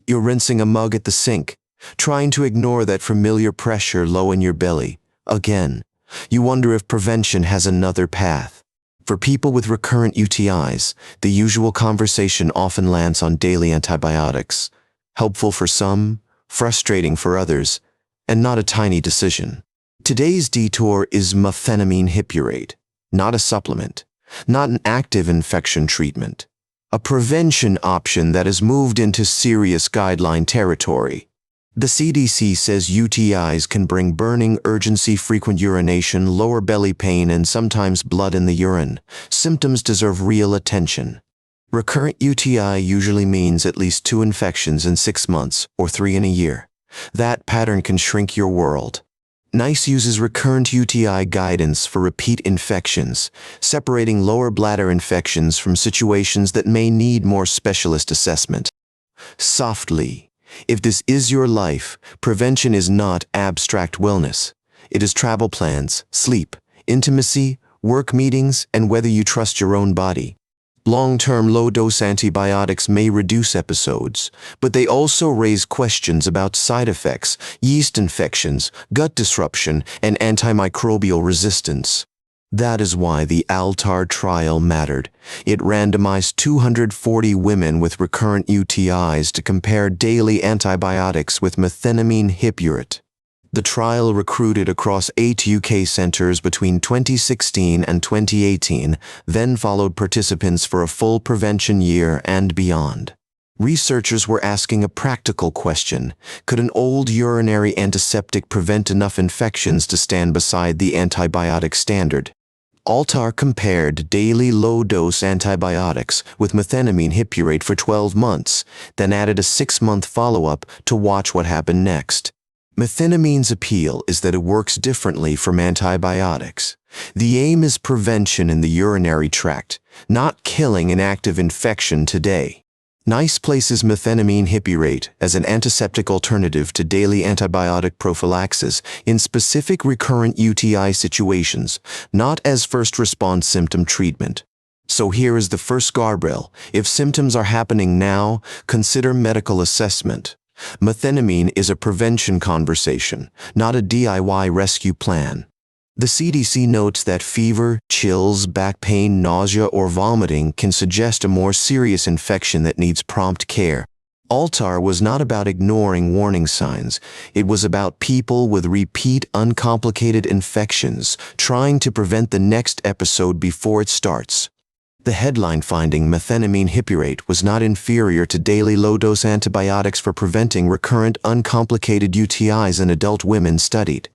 You're rinsing a mug at the sink, trying to ignore that familiar pressure low in your belly. Again, you wonder if prevention has another path. For people with recurrent UTIs, the usual conversation often lands on daily antibiotics. Helpful for some, frustrating for others, and not a tiny decision. Today's detour is Methenamine Hippurate, not a supplement, not an active infection treatment, a prevention option that has moved into serious guideline territory. The CDC says UTIs can bring burning, urgency, frequent urination, lower belly pain, and sometimes blood in the urine. Symptoms deserve real attention. Recurrent UTI usually means at least 2 infections in 6 months or 3 in a year. That pattern can shrink your world. NICE uses recurrent UTI guidance for repeat infections, separating lower bladder infections from situations that may need more specialist assessment. Softly. If this is your life, prevention is not abstract wellness. It is travel plans, sleep, intimacy, work meetings, and whether you trust your own body. Long-term low-dose antibiotics may reduce episodes, but they also raise questions about side effects, yeast infections, gut disruption, and antimicrobial resistance. That is why the ALTAR trial mattered. It randomized 240 women with recurrent UTIs to compare daily antibiotics with Methenamine Hippurate. The trial recruited across 8 UK centers between 2016 and 2018, then followed participants for a full prevention year and beyond. Researchers were asking a practical question. Could an old urinary antiseptic prevent enough infections to stand beside the antibiotic standard? ALTAR compared daily low-dose antibiotics with Methenamine Hippurate for 12 months, then added a 6-month follow-up to watch what happened next. Methenamine's appeal is that it works differently from antibiotics. The aim is prevention in the urinary tract, not killing an active infection today. NICE places Methenamine Hippurate as an antiseptic alternative to daily antibiotic prophylaxis in specific recurrent UTI situations, not as first-response symptom treatment. So here is the first guardrail. If symptoms are happening now, consider medical assessment. Methenamine is a prevention conversation, not a DIY rescue plan. The CDC notes that fever, chills, back pain, nausea, or vomiting can suggest a more serious infection that needs prompt care. ALTAR was not about ignoring warning signs. It was about people with repeat, uncomplicated infections trying to prevent the next episode before it starts. The headline finding Methenamine Hippurate was not inferior to daily low-dose antibiotics for preventing recurrent, uncomplicated UTIs in adult women studied.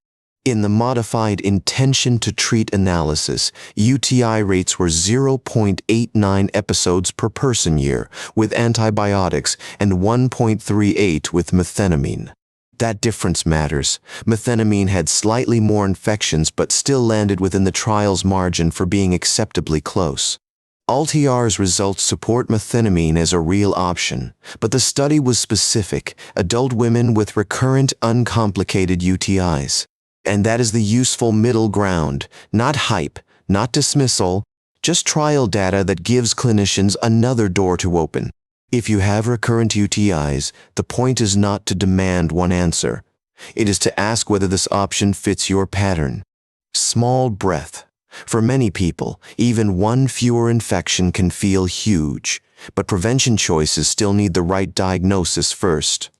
In the modified intention-to-treat analysis, UTI rates were 0.89 episodes per person year with antibiotics and 1.38 with methenamine. That difference matters. Methenamine had slightly more infections but still landed within the trial's margin for being acceptably close. ALTAR's results support methenamine as a real option, but the study was specific: adult women with recurrent, uncomplicated UTIs. And that is the useful middle ground, not hype, not dismissal, just trial data that gives clinicians another door to open. If you have recurrent UTIs, the point is not to demand one answer. It is to ask whether this option fits your pattern. Small breath. For many people, even one fewer infection can feel huge, but prevention choices still need the right diagnosis first.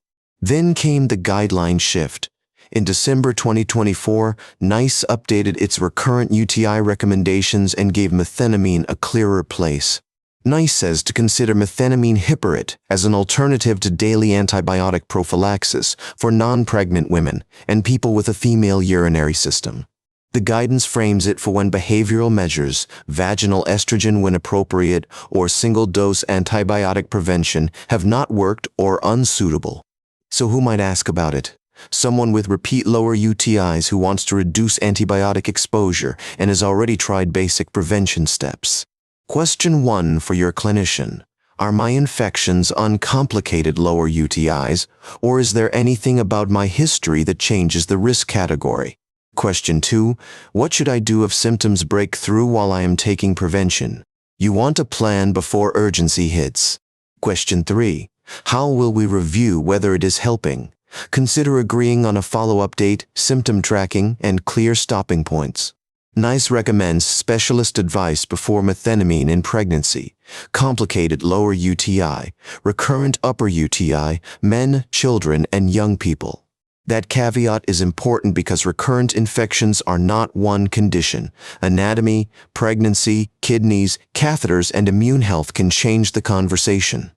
Then came the guideline shift. In December 2024, NICE updated its recurrent UTI recommendations and gave methenamine a clearer place. NICE says to consider Methenamine Hippurate as an alternative to daily antibiotic prophylaxis for non-pregnant women and people with a female urinary system. The guidance frames it for when behavioral measures, vaginal estrogen when appropriate, or single-dose antibiotic prevention have not worked or unsuitable. So who might ask about it? Someone with repeat lower UTIs who wants to reduce antibiotic exposure and has already tried basic prevention steps. Question 1 for your clinician. Are my infections uncomplicated lower UTIs, or is there anything about my history that changes the risk category? Question 2. What should I do if symptoms break through while I am taking prevention? You want a plan before urgency hits. Question 3. How will we review whether it is helping? Consider agreeing on a follow-up date, symptom tracking, and clear stopping points. NICE recommends specialist advice before methenamine in pregnancy, complicated lower UTI, recurrent upper UTI, men, children, and young people. That caveat is important because recurrent infections are not one condition. Anatomy, pregnancy, kidneys, catheters, and immune health can change the conversation.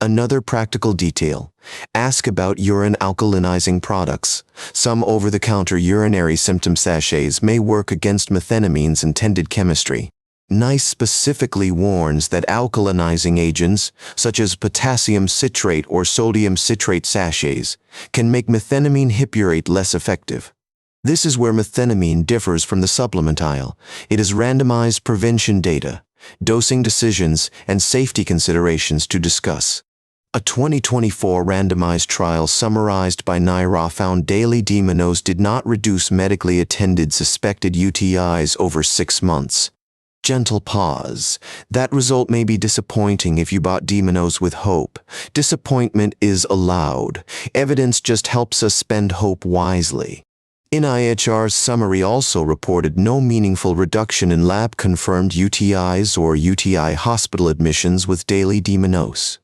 Another practical detail: ask about urine alkalinizing products. Some over-the-counter urinary symptom sachets may work against methenamine's intended chemistry. NICE specifically warns that alkalinizing agents, such as potassium citrate or sodium citrate sachets, can make methenamine hippurate less effective. This is where methenamine differs from the supplement aisle. It is randomized prevention data, dosing decisions, and safety considerations to discuss. A 2024 randomized trial summarized by NIRA found daily D-mannose did not reduce medically attended suspected UTIs over 6 months. Gentle pause. That result may be disappointing if you bought D-mannose with hope. Disappointment is allowed. Evidence just helps us spend hope wisely. NIHR's summary also reported no meaningful reduction in lab-confirmed UTIs or UTI hospital admissions with daily D-mannose.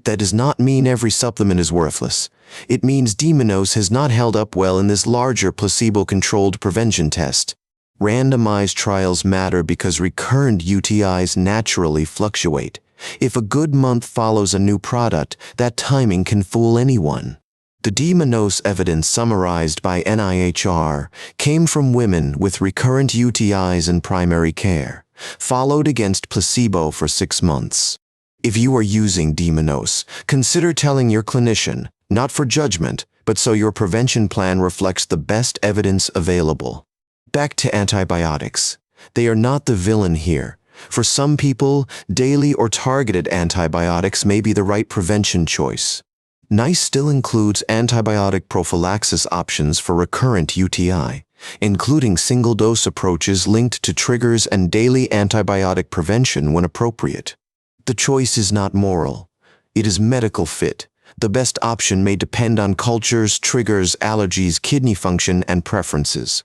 That does not mean every supplement is worthless. It means D-mannose has not held up well in this larger placebo-controlled prevention test. Randomized trials matter because recurrent UTIs naturally fluctuate. If a good month follows a new product, that timing can fool anyone. The D-mannose evidence summarized by NIHR came from women with recurrent UTIs in primary care, followed against placebo for 6 months. If you are using D-mannose, consider telling your clinician, not for judgment, but so your prevention plan reflects the best evidence available. Back to antibiotics. They are not the villain here. For some people, daily or targeted antibiotics may be the right prevention choice. NICE still includes antibiotic prophylaxis options for recurrent UTI, including single-dose approaches linked to triggers and daily antibiotic prevention when appropriate. The choice is not moral. It is medical fit. The best option may depend on cultures, triggers, allergies, kidney function, and preferences.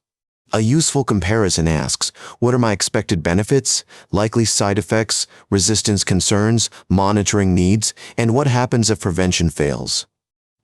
A useful comparison asks, what are my expected benefits, likely side effects, resistance concerns, monitoring needs, and what happens if prevention fails?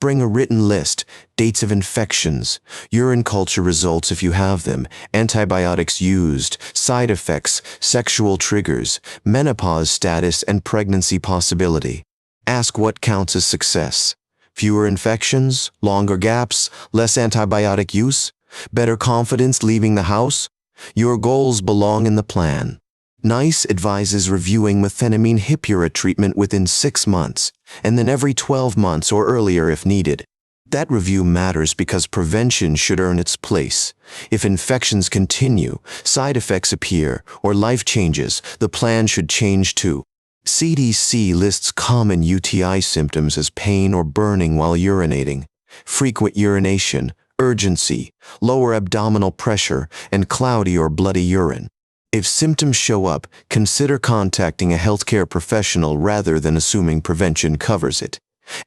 Bring a written list, dates of infections, urine culture results if you have them, antibiotics used, side effects, sexual triggers, menopause status, and pregnancy possibility. Ask what counts as success. Fewer infections, longer gaps, less antibiotic use, better confidence leaving the house? Your goals belong in the plan. NICE advises reviewing methenamine hippurate treatment within 6 months, and then every 12 months or earlier if needed. That review matters because prevention should earn its place. If infections continue, side effects appear, or life changes, the plan should change too. CDC lists common UTI symptoms as pain or burning while urinating, frequent urination, urgency, lower abdominal pressure, and cloudy or bloody urine. If symptoms show up, consider contacting a healthcare professional rather than assuming prevention covers it.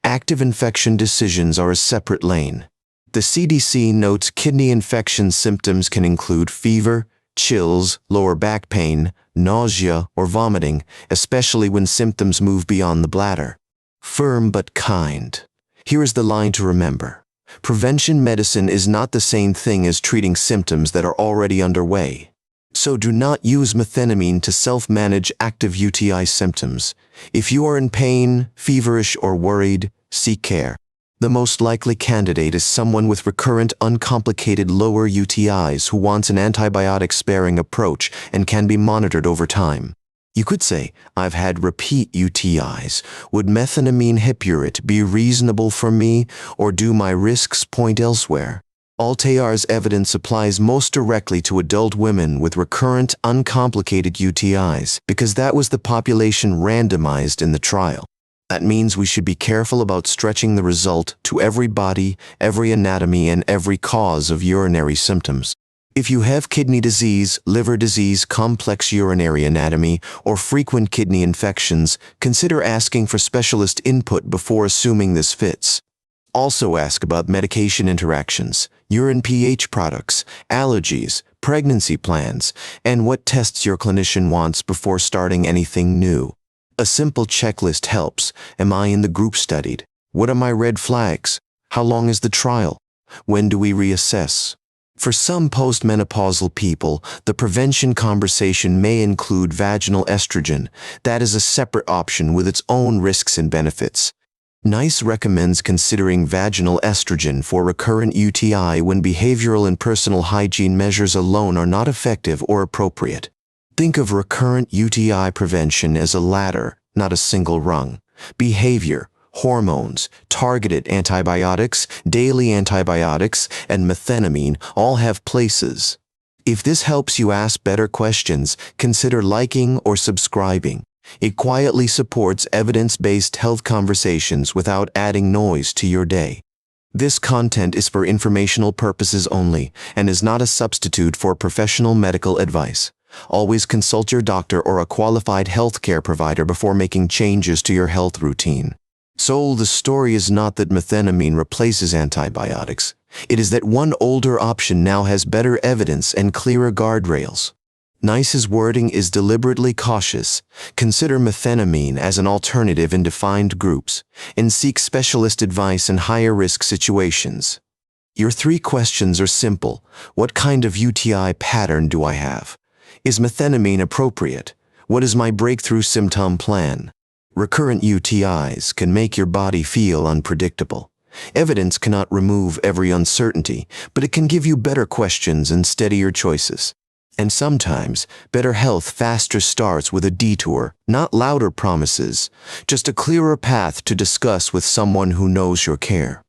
Active infection decisions are a separate lane. The CDC notes kidney infection symptoms can include fever, chills, lower back pain, nausea, or vomiting, especially when symptoms move beyond the bladder. Firm but kind. Here is the line to remember. Prevention medicine is not the same thing as treating symptoms that are already underway. So do not use methenamine to self-manage active UTI symptoms. If you are in pain, feverish, or worried, seek care. The most likely candidate is someone with recurrent uncomplicated lower UTIs who wants an antibiotic-sparing approach and can be monitored over time. You could say, I've had repeat UTIs. Would methenamine hippurate be reasonable for me, or do my risks point elsewhere? Altair's evidence applies most directly to adult women with recurrent, uncomplicated UTIs because that was the population randomized in the trial. That means we should be careful about stretching the result to every body, every anatomy, and every cause of urinary symptoms. If you have kidney disease, liver disease, complex urinary anatomy, or frequent kidney infections, consider asking for specialist input before assuming this fits. Also ask about medication interactions, urine pH products, allergies, pregnancy plans, and what tests your clinician wants before starting anything new. A simple checklist helps. Am I in the group studied? What are my red flags? How long is the trial? When do we reassess? For some postmenopausal people, the prevention conversation may include vaginal estrogen. That is a separate option with its own risks and benefits. NICE recommends considering vaginal estrogen for recurrent UTI when behavioral and personal hygiene measures alone are not effective or appropriate. Think of recurrent UTI prevention as a ladder, not a single rung. Behavior, hormones, targeted antibiotics, daily antibiotics, and methenamine all have places. If this helps you ask better questions, consider liking or subscribing. It quietly supports evidence-based health conversations without adding noise to your day. This content is for informational purposes only and is not a substitute for professional medical advice. Always consult your doctor or a qualified healthcare provider before making changes to your health routine. So the story is not that methenamine replaces antibiotics. It is that one older option now has better evidence and clearer guardrails. NICE's wording is deliberately cautious. Consider methenamine as an alternative in defined groups and seek specialist advice in higher-risk situations. Your 3 questions are simple. What kind of UTI pattern do I have? Is methenamine appropriate? What is my breakthrough symptom plan? Recurrent UTIs can make your body feel unpredictable. Evidence cannot remove every uncertainty, but it can give you better questions and steadier choices. And sometimes, better health faster starts with a detour, not louder promises, just a clearer path to discuss with someone who knows your care.